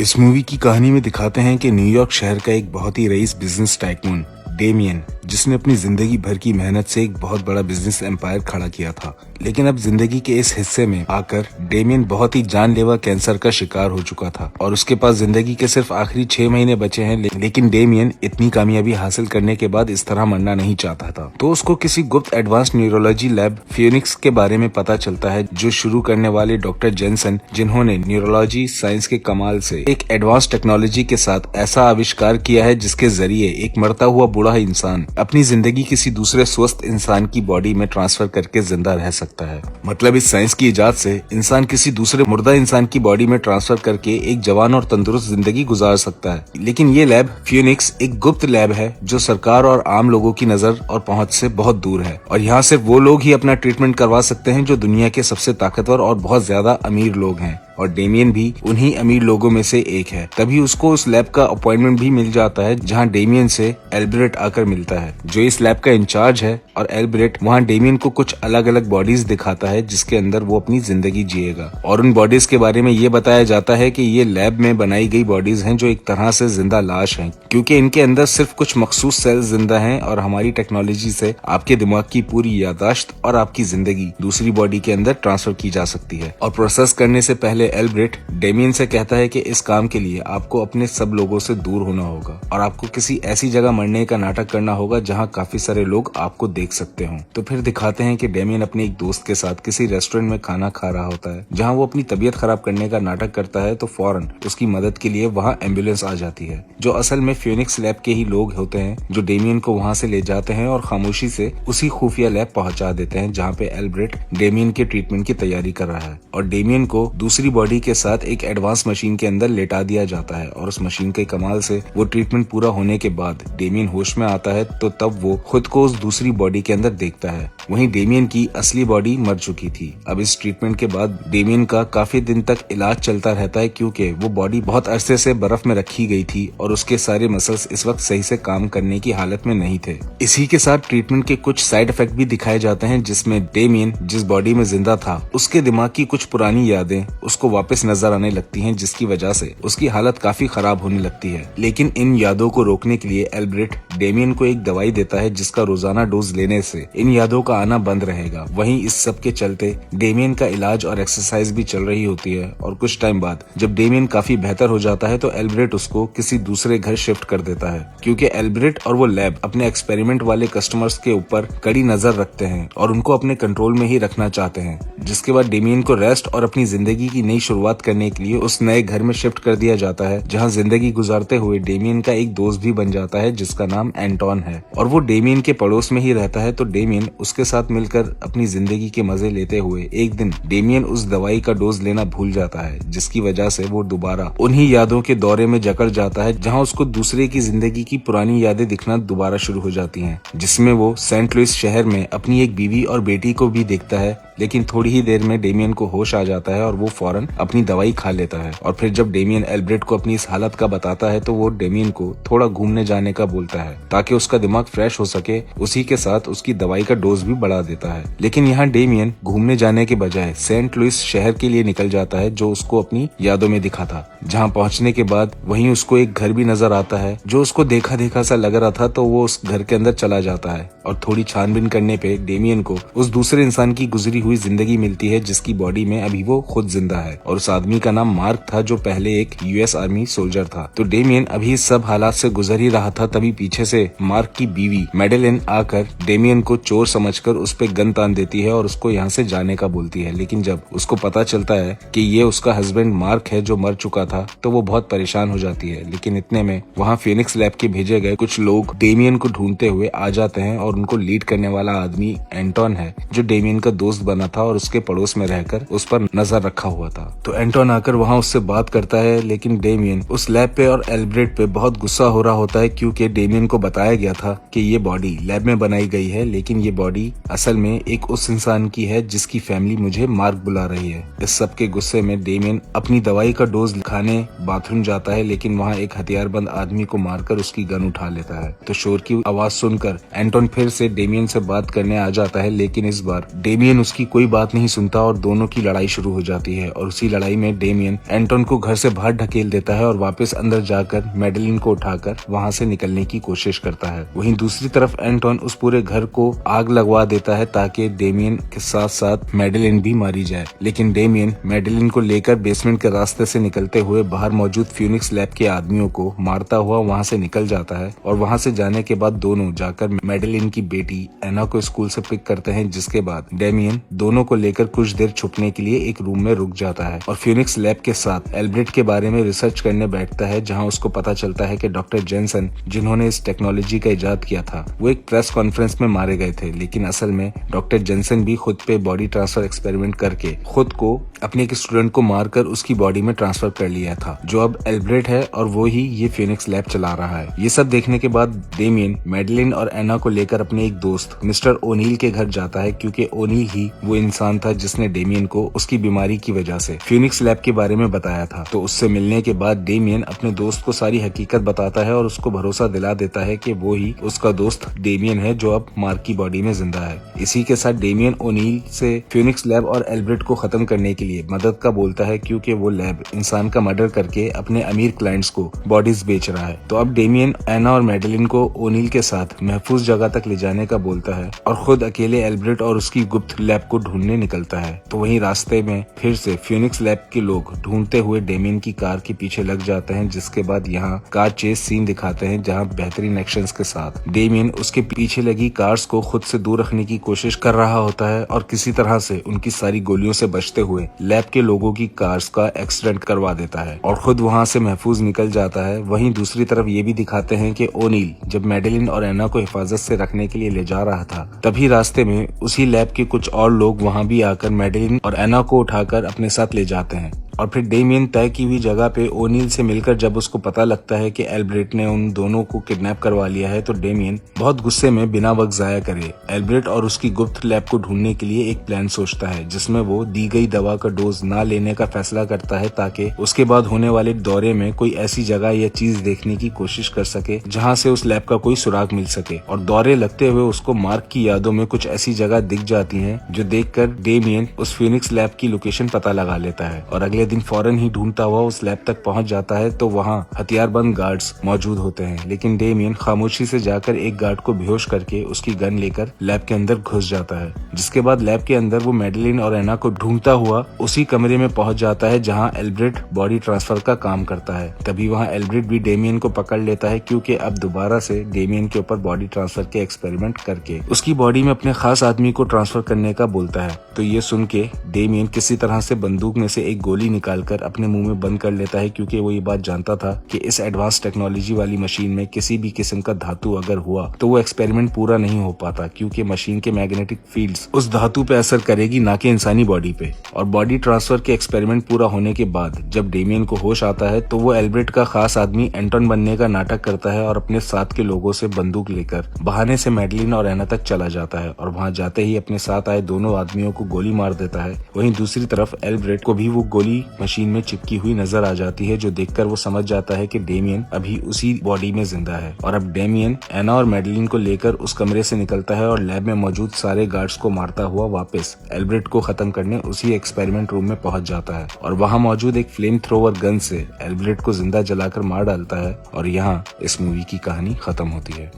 इस मूवी की कहानी में दिखाते हैं कि न्यूयॉर्क शहर का एक बहुत ही रईस बिजनेस टाइकून डेमियन, जिसने अपनी जिंदगी भर की मेहनत से एक बहुत बड़ा बिजनेस एम्पायर खड़ा किया था। लेकिन अब जिंदगी के इस हिस्से में आकर डेमियन बहुत ही जानलेवा कैंसर का शिकार हो चुका था और उसके पास जिंदगी के सिर्फ आखिरी 6 महीने बचे हैं। लेकिन डेमियन इतनी कामयाबी हासिल करने के बाद इस तरह मरना नहीं चाहता था। तो उसको किसी गुप्त एडवांस न्यूरोलॉजी लैब फियोनिक्स के बारे में पता चलता है, जो शुरू करने वाले डॉक्टर जेनसन, जिन्होंने न्यूरोलॉजी साइंस के कमाल से एक एडवांस टेक्नोलॉजी के साथ ऐसा आविष्कार किया है जिसके जरिए एक मरता हुआ बूढ़ा इंसान अपनी जिंदगी किसी दूसरे स्वस्थ इंसान की बॉडी में ट्रांसफर करके जिंदा रह सकता है। मतलब इस साइंस की इजाद से इंसान किसी दूसरे मुर्दा इंसान की बॉडी में ट्रांसफर करके एक जवान और तंदुरुस्त जिंदगी गुजार सकता है। लेकिन ये लैब फियोनिक्स एक गुप्त लैब है जो सरकार और आम लोगों की नजर और पहुंच से बहुत दूर है, और यहाँ सिर्फ वो लोग ही अपना ट्रीटमेंट करवा सकते हैं जो दुनिया के सबसे ताकतवर और बहुत ज्यादा अमीर लोग हैं। और डेमियन भी उन्हीं अमीर लोगों में से एक है। तभी उसको उस लैब का अपॉइंटमेंट भी मिल जाता है जहां डेमियन से एल्ब्रेट आकर मिलता है, जो इस लैब का इंचार्ज है। और एल्ब्रेट वहां डेमियन को कुछ अलग अलग बॉडीज दिखाता है जिसके अंदर वो अपनी जिंदगी जिएगा। और उन बॉडीज के बारे में ये बताया जाता है कि ये लैब में बनाई गई बॉडीज हैं जो एक तरह से जिंदा लाश हैं, क्योंकि इनके अंदर सिर्फ कुछ मखसूस सेल्स जिंदा हैं और हमारी टेक्नोलॉजी से आपके दिमाग की पूरी यादाश्त और आपकी जिंदगी दूसरी बॉडी के अंदर ट्रांसफर की जा सकती है। और प्रोसेस करने से पहले एल्ब्रेट डेमियन से कहता है कि इस काम के लिए आपको अपने सब लोगों से दूर होना होगा और आपको किसी ऐसी जगह मरने का नाटक करना होगा जहां काफी सारे लोग आपको देख सकते हों। तो फिर दिखाते हैं कि डेमियन अपने एक दोस्त के साथ किसी रेस्टोरेंट में खाना खा रहा होता है, जहां वो अपनी तबीयत खराब करने का नाटक करता है। तो फौरन उसकी मदद के लिए वहां एम्बुलेंस आ जाती है, जो असल में फियोनिक्स लैब के ही लोग होते हैं, जो डेमियन को वहां से ले जाते हैं और खामोशी से उसी खुफिया लैब पहुंचा देते हैं जहाँ पे एल्ब्रेट डेमियन के ट्रीटमेंट की तैयारी कर रहा है। और डेमियन को दूसरी बॉडी के साथ एक एडवांस मशीन के अंदर लेटा दिया जाता है और उस मशीन के कमाल से वो ट्रीटमेंट पूरा होने के बाद डेमियन होश में आता है। तो तब वो खुद को उस दूसरी बॉडी के अंदर देखता है। वहीं डेमियन की असली बॉडी मर चुकी थी। अब इस ट्रीटमेंट के बाद डेमियन का काफी दिन तक इलाज चलता रहता है, क्योंकि वो बॉडी बहुत अरसे से बर्फ में रखी गई थी और उसके सारे मसल्स इस वक्त सही से काम करने की हालत में नहीं थे। इसी के साथ ट्रीटमेंट के कुछ साइड इफेक्ट भी दिखाए जाते हैं, जिसमें डेमियन जिस बॉडी में जिंदा था उसके दिमाग की कुछ पुरानी यादें उसको वापस नजर आने लगती हैं, जिसकी वजह से उसकी हालत काफी खराब होने लगती है। लेकिन इन यादों को रोकने के लिए एल्ब्रेट डेमियन को एक दवाई देता है जिसका रोजाना डोज लेने से इन यादों का आना बंद रहेगा। वहीं इस सब के चलते डेमियन का इलाज और एक्सरसाइज भी चल रही होती है। और कुछ टाइम बाद जब डेमियन काफी बेहतर हो जाता है तो एल्ब्रेट उसको किसी दूसरे घर शिफ्ट कर देता है, क्योंकि एल्ब्रेट और वो लैब अपने एक्सपेरिमेंट वाले कस्टमर्स के ऊपर कड़ी नजर रखते हैं और उनको अपने कंट्रोल में ही रखना चाहते हैं। जिसके बाद डेमियन को रेस्ट और अपनी जिंदगी की नई शुरुआत करने के लिए उस नए घर में शिफ्ट कर दिया जाता है, जहां जिंदगी गुजारते हुए डेमियन का एक दोस्त भी बन जाता है जिसका नाम एंटोन है और वो डेमियन के पड़ोस में ही रहता है। तो डेमियन उसके साथ मिलकर अपनी जिंदगी के मजे लेते हुए एक दिन डेमियन उस दवाई का डोज लेना भूल जाता है, जिसकी वजह से वो दोबारा उन्हीं यादों के दौरे में जकड़ जाता है, जहां उसको दूसरे की जिंदगी की पुरानी यादें दिखना दोबारा शुरू हो जाती हैं, जिसमें वो सेंट लुइस शहर में अपनी एक बीवी और बेटी को भी देखता है। लेकिन थोड़ी ही देर में डेमियन को होश आ जाता है और वो फौरन अपनी दवाई खा लेता है। और फिर जब डेमियन एल्ब्रेट को अपनी इस हालत का बताता है तो वो डेमियन को थोड़ा घूमने जाने का बोलता है ताकि उसका दिमाग फ्रेश हो सके। उसी के साथ उसकी दवाई का डोज भी बढ़ा देता है। लेकिन यहाँ डेमियन घूमने जाने के बजाय सेंट लुइस शहर के लिए निकल जाता है, जो उसको अपनी यादों में दिखा था। जहाँ पहुँचने के बाद वहीं उसको एक घर भी नजर आता है जो उसको देखा देखा सा लग रहा था। तो वो उस घर के अंदर चला जाता है और थोड़ी छानबीन करने पे डेमियन को उस दूसरे इंसान की गुजरी हुई जिंदगी मिलती है, जिसकी बॉडी में अभी वो खुद जिंदा है। और उस आदमी का नाम मार्क था, जो पहले एक यूएस आर्मी सोल्जर था। तो डेमियन अभी सब हालात से गुजर ही रहा था, तभी पीछे से मार्क की बीवी मेडेलिन आकर डेमियन को चोर समझकर उस पे गन तान देती है और उसको यहाँ से जाने का बोलती है। लेकिन जब उसको पता चलता है कि ये उसका हस्बैंड मार्क है जो मर चुका था, तो वो बहुत परेशान हो जाती है। लेकिन इतने में वहाँ फियोनिक्स लैब के भेजे गए कुछ लोग डेमियन को ढूंढते हुए आ जाते हैं और उनको लीड करने वाला आदमी एंटोन है, जो डेमियन का दोस्त बना था और उसके पड़ोस में रहकर उस पर नजर रखा हुआ था। तो एंटोन आकर वहाँ उससे बात करता है, लेकिन डेमियन उस लैब पे और एल्ब्रेट पे बहुत गुस्सा हो रहा होता है, क्योंकि डेमियन को बताया गया था कि ये बॉडी लैब में बनाई गई गई है, लेकिन ये बॉडी असल में एक उस इंसान की है जिसकी फैमिली मुझे मार्क बुला रही है। इस सब के गुस्से में डेमियन अपनी दवाई का डोज खाने बाथरूम जाता है, लेकिन वहाँ एक हथियारबंद आदमी को मारकर उसकी गन उठा लेता है। तो शोर की आवाज सुनकर एंटोन फिर से डेमियन से बात करने आ जाता है, लेकिन इस बार डेमियन उसकी कोई बात नहीं सुनता और दोनों की लड़ाई शुरू हो जाती है। और उसी लड़ाई में डेमियन एंटोन को घर से बाहर ढकेल देता है और वापस अंदर जाकर मैडेलिन को उठाकर वहाँ से निकलने की कोशिश करता है। वहीं दूसरी तरफ एंटोन उस पूरे घर को आग लगवा देता है ताकि डेमियन के साथ साथ मैडेलिन भी मारी जाए। लेकिन डेमियन मैडेलिन को लेकर बेसमेंट के रास्ते से निकलते हुए बाहर मौजूद फ्यूनिक्स लैब के आदमियों को मारता हुआ वहाँ से निकल जाता है। और वहाँ से जाने के बाद दोनों जाकर मैडेलिन की बेटी एना को स्कूल से पिक करते हैं, जिसके बाद डेमियन दोनों को लेकर कुछ देर छुपने के लिए एक रूम में रुक जाता है और फ्यूनिक्स लैब के साथ एल्ब्रेट के बारे में रिसर्च करने बैठता है, जहाँ उसको पता चलता है कि डॉक्टर जेनसन जिन्होंने इस टेक्नोलॉजी का इजाद किया था वो एक प्रेस कॉन्फ्रेंस में मारे गए थे। लेकिन असल में डॉक्टर जेनसन भी खुद पे बॉडी ट्रांसफर एक्सपेरिमेंट करके खुद को अपने एक स्टूडेंट को मारकर उसकी बॉडी में ट्रांसफर कर लिया था, जो अब एल्ब्रेट है और वो ही ये फ्यूनिक्स लैब चला रहा है। ये सब देखने के बाद डेमियन मैडेलिन और एना को लेकर अपने एक दोस्त मिस्टर ओनील के घर जाता है, क्योंकि ओनील ही वो इंसान था जिसने डेमियन को उसकी बीमारी की वजह से फ्यूनिक्स लैब के बारे में बताया था। तो उससे मिलने के बाद डेमियन अपने दोस्त को सारी हकीकत बताता है और उसको भरोसा दिला देता है कि वो ही उसका दोस्त डेमियन है जो अब मार्क की बॉडी में जिंदा है। इसी के साथ डेमियन ओनील से फ्यूनिक्स लैब और एल्ब्रेट को खत्म करने के लिए मदद का बोलता है, क्योंकि वो लैब इंसान का मर्डर करके अपने अमीर क्लाइंट्स को बॉडीज बेच रहा है। तो अब डेमियन एना और मैडेलिन को ओनील के साथ महफूज जगह तक ले जाने का बोलता है और खुद अकेले एल्ब्रेट और उसकी गुप्त लैब को ढूंढने निकलता है। तो वहीं रास्ते में फिर से फ्यूनिक्स लैब के लोग ढूंढते हुए डेमियन की कार के पीछे लग जाते हैं, जिसके बाद यहाँ कार चेस सीन दिखाते हैं, जहाँ बेहतरीन एक्शंस के साथ डेमियन उसके पीछे लगी कार्स को खुद से दूर रखने की कोशिश कर रहा होता है और किसी तरह से उनकी सारी गोलियों से बचते हुए लैब के लोगों की कार्स का एक्सीडेंट करवा देता है और खुद वहाँ से महफूज निकल जाता है। वहीं दूसरी तरफ ये भी दिखाते हैं कि ओनील जब मैडेलिन और एना को हिफाजत से रखने के लिए ले जा रहा था, तभी रास्ते में उसी लैब के कुछ और लोग वहाँ भी आकर मैडेलिन और एना को उठाकर अपने साथ ले जाते हैं। और फिर डेमियन तय की हुई जगह पे ओनील से मिलकर जब उसको पता लगता है कि एल्ब्रेट ने उन दोनों को किडनैप करवा लिया है, तो डेमियन बहुत गुस्से में बिना वक्त जाया करे एल्ब्रेट और उसकी गुप्त लैब को ढूंढने के लिए एक प्लान सोचता है, जिसमें वो दी गई दवा का डोज ना लेने का फैसला करता है ताकि उसके बाद होने वाले दौरे में कोई ऐसी जगह या चीज देखने की कोशिश कर सके जहाँ से उस लैब का कोई सुराग मिल सके। और दौरे लगते हुए उसको मार्क की यादों में कुछ ऐसी जगह दिख जाती है, जो देखकर डेमियन उस फ्यूनिक्स लैब की लोकेशन पता लगा लेता है और अगले दिन फौरन ही ढूंढता हुआ उस लैब तक पहुंच जाता है। तो वहाँ हथियारबंद गार्ड्स मौजूद होते हैं, लेकिन डेमियन खामोशी से जाकर एक गार्ड को बेहोश करके उसकी गन लेकर लैब के अंदर घुस जाता है, जिसके बाद लैब के अंदर वो मैडेलिन और एना को ढूंढता हुआ उसी कमरे में पहुंच जाता है जहाँ एल्ब्रेट बॉडी ट्रांसफर का काम करता है। तभी वहाँ एल्ब्रेट भी डेमियन को पकड़ लेता है, क्योंकि अब दोबारा से डेमियन के ऊपर बॉडी ट्रांसफर के एक्सपेरिमेंट करके उसकी बॉडी में अपने खास आदमी को ट्रांसफर करने का बोलता है। तो ये सुन के डेमियन किसी तरह से बंदूक में से एक गोली निकालकर अपने मुंह में बंद कर लेता है, क्योंकि वो ये बात जानता था कि इस एडवांस टेक्नोलॉजी वाली मशीन में किसी भी किस्म का धातु अगर हुआ तो वो एक्सपेरिमेंट पूरा नहीं हो पाता, क्योंकि मशीन के मैग्नेटिक फील्ड्स उस धातु पे असर करेगी, ना कि इंसानी बॉडी पे। और बॉडी ट्रांसफर के एक्सपेरिमेंट पूरा होने के बाद जब डेमियन को होश आता है, तो वो एल्ब्रेट का खास आदमी एंटोन बनने का नाटक करता है और अपने साथ के लोगों से बंदूक लेकर बहाने से मैडेलिन और एना तक चला जाता है और वहाँ जाते ही अपने साथ आए दोनों आदमियों को गोली मार देता है। वहीं दूसरी तरफ एल्ब्रेट को भी वो गोली मशीन में चिपकी हुई नजर आ जाती है, जो देखकर वो समझ जाता है कि डेमियन अभी उसी बॉडी में जिंदा है। और अब डेमियन एना और मैडेलिन को लेकर उस कमरे से निकलता है और लैब में मौजूद सारे गार्ड्स को मारता हुआ वापस एल्ब्रेट को खत्म करने उसी एक्सपेरिमेंट रूम में पहुंच जाता है और वहां मौजूद एक फ्लेम थ्रोवर गन से एल्ब्रेट को जिंदा जलाकर मार डालता है। और यहाँ इस मूवी की कहानी खत्म होती है।